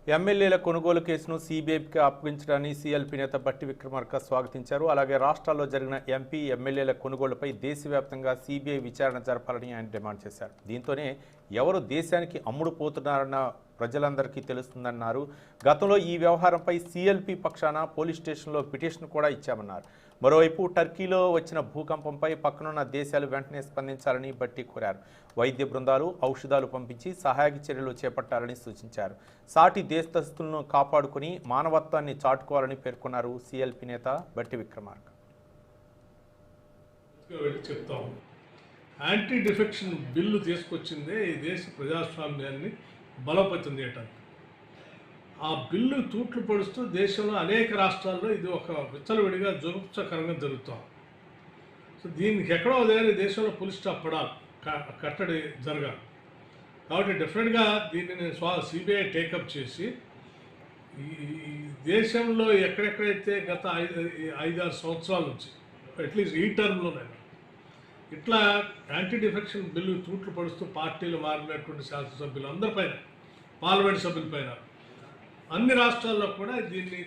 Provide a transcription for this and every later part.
ఎమ్మెల్యేల కొనుగోలు కేసును సీబీఐకి అప్పగించడాన్ని సీఎల్పీ నేత బట్టి విక్రమార్క స్వాగతించారు. అలాగే రాష్ట్రాల్లో జరిగిన ఎంపీ ఎమ్మెల్యేల కొనుగోలుపై దేశవ్యాప్తంగా సీబీఐ విచారణ జరపాలని ఆయన డిమాండ్ చేశారు. దీంతోనే ఎవరు దేశానికి అమ్ముడు పోతున్నారన్న ప్రజలందరికీ తెలుస్తుందన్నారు. గతంలో ఈ వ్యవహారంపై సీఎల్పీ పక్షాన పోలీస్ స్టేషన్లో పిటిషన్ కూడా ఇచ్చామన్నారు. మరోవైపు టర్కీలో వచ్చిన భూకంపంపై పక్కనున్న దేశాలు వెంటనే స్పందించాలని బట్టి కోరారు. వైద్య బృందాలు, ఔషధాలు పంపించి సహాయక చర్యలు చేపట్టాలని సూచించారు. సాటి దేశస్థులను కాపాడుకుని మానవత్వాన్ని చాటుకోవాలని పేర్కొన్నారు సీఎల్పీ నేత బట్టి విక్రమార్క. యాంటీ డిఫెక్షన్ బిల్లు తీసుకొచ్చిందే ఈ దేశ ప్రజాస్వామ్యాన్ని బలోపేతం చేయడానికి. ఆ బిల్లు తూట్లు పడుస్తూ దేశంలో అనేక రాష్ట్రాల్లో ఇది ఒక విచ్చలవిడిగా జుగుప్సకరంగా జరుగుతాం. సో దీనికి ఎక్కడో దగ్గర దేశంలో పులి స్టాప్ పడాలి, కట్టడి జరగాలి. కాబట్టి డెఫినెట్గా దీన్ని నేను సిబిఐ టేకప్ చేసి ఈ దేశంలో ఎక్కడెక్కడైతే గత 5-6 సంవత్సరాల నుంచి అట్లీస్ట్ ఈ టర్మ్లోనైనా ఇట్లా యాంటీ డిఫెక్షన్ బిల్లు తూట్లు పడుస్తూ పార్టీలు మారినటువంటి శాసనసభ్యులు అందరిపైన, పార్లమెంట్ సభ్యులపైన అన్ని రాష్ట్రాల్లో కూడా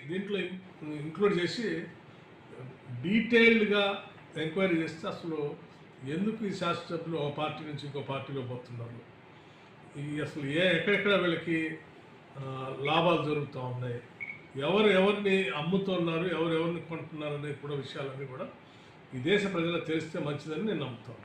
దీంట్లో ఇంక్లూడ్ చేసి డీటెయిల్డ్గా ఎంక్వైరీ చేస్తే అసలు ఎందుకు ఈ శాసనసభ్యులు ఒక పార్టీ నుంచి ఇంకో పార్టీలో పోతున్నారు, అసలు ఎక్కడెక్కడ వీళ్ళకి లాభాలు జరుగుతూ ఉన్నాయి, ఎవరిని అమ్ముతున్నారు, ఎవరిని కొంటున్నారు అనే కూడా విషయాలన్నీ కూడా ఈ దేశ ప్రజలకు తెలిస్తే మంచిదని నేను నమ్ముతాను.